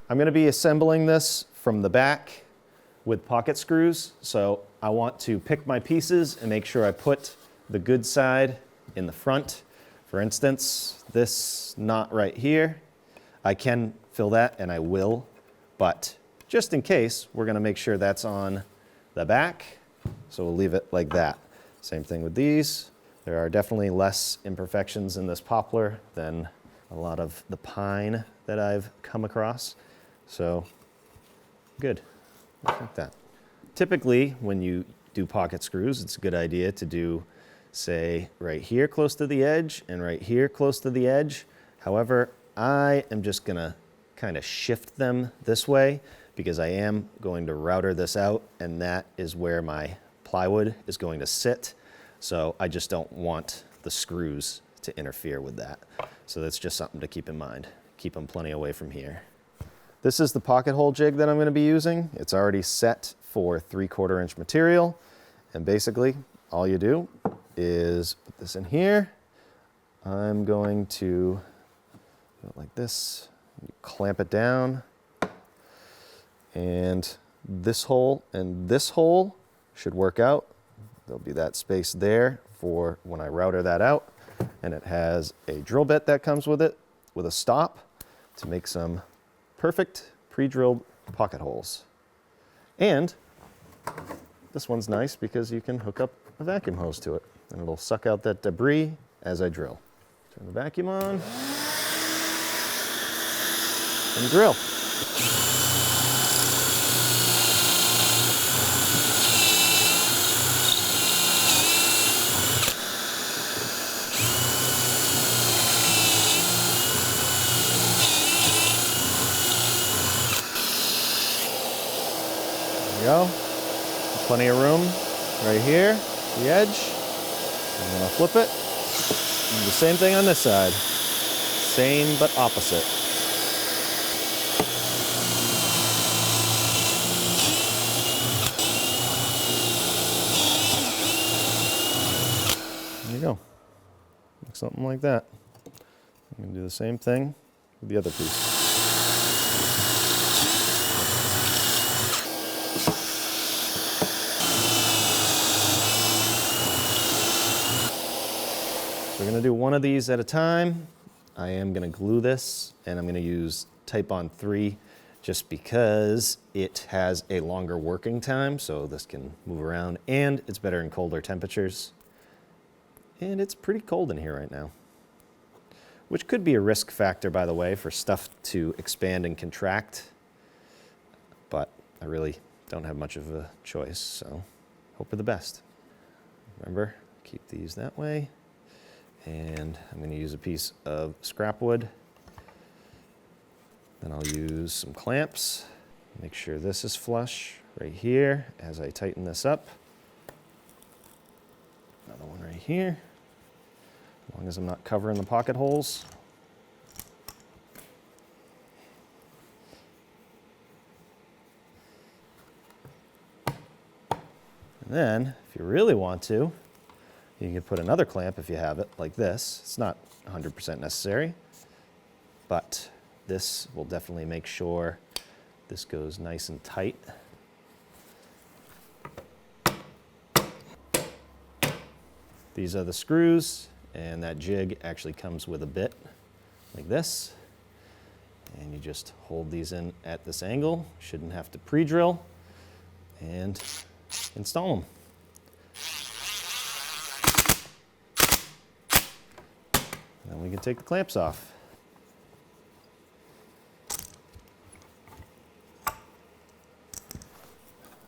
I'm gonna be assembling this from the back with pocket screws, so I want to pick my pieces and make sure I put the good side in the front. For instance, this knot right here, I can fill that, and I will, but just in case, we're gonna make sure that's on the back, so we'll leave it like that. Same thing with these. There are definitely less imperfections in this poplar than a lot of the pine that I've come across, so good, like that. Typically, when you do pocket screws, it's a good idea to do, say, right here close to the edge and right here close to the edge. However, I am just gonna kind of shift them this way because I am going to router this out, and that is where my plywood is going to sit. So I just don't want the screws to interfere with that. So that's just something to keep in mind. Keep them plenty away from here. This is the pocket hole jig that I'm going to be using. It's already set for 3/4 inch material. And basically all you do is put this in here. I'm going to do it like this. You clamp it down. And this hole and this hole should work out. There'll be that space there for when I router that out. And it has a drill bit that comes with it with a stop to make some perfect pre-drilled pocket holes. And this one's nice because you can hook up a vacuum hose to it and it'll suck out that debris as I drill. Turn the vacuum on and drill. Go. Plenty of room right here, the edge. I'm gonna flip it. And the same thing on this side. Same but opposite. There you go. Like something like that. I'm gonna do the same thing with the other piece. We're gonna do one of these at a time. I am gonna glue this, and I'm gonna use Type-On 3 just because it has a longer working time, so this can move around, and it's better in colder temperatures. And it's pretty cold in here right now, which could be a risk factor, by the way, for stuff to expand and contract, but I really don't have much of a choice, so hope for the best. Remember, keep these that way. And I'm going to use a piece of scrap wood. Then I'll use some clamps. Make sure this is flush right here as I tighten this up. Another one right here, as long as I'm not covering the pocket holes. And then, if you really want to, you can put another clamp if you have it, like this. It's not 100% necessary, but this will definitely make sure this goes nice and tight. These are the screws, and that jig actually comes with a bit like this. And you just hold these in at this angle. Shouldn't have to pre-drill, and install them. Then we can take the clamps off.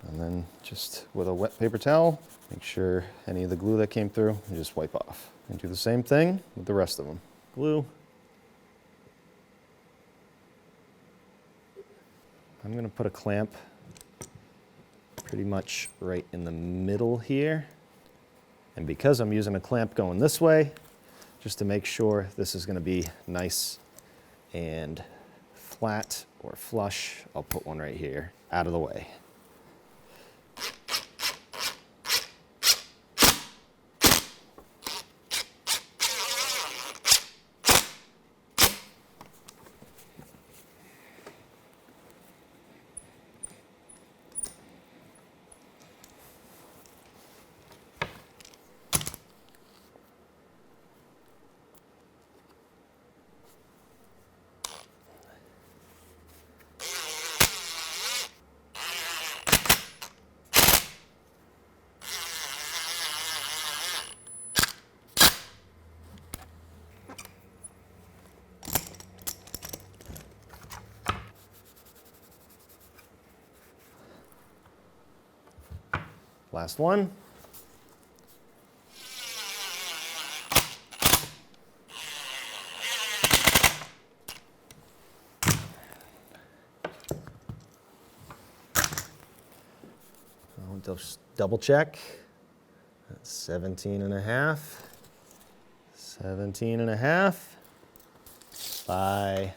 And then just with a wet paper towel, make sure any of the glue that came through, you just wipe off. And do the same thing with the rest of them. Glue. I'm gonna put a clamp pretty much right in the middle here. And because I'm using a clamp going this way, just to make sure this is going to be nice and flat or flush, I'll put one right here out of the way. Last one. I'll just double check. That's 17 and a half. 17 and a half by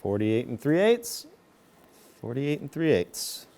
48 and 3/8. 48 and 3/8.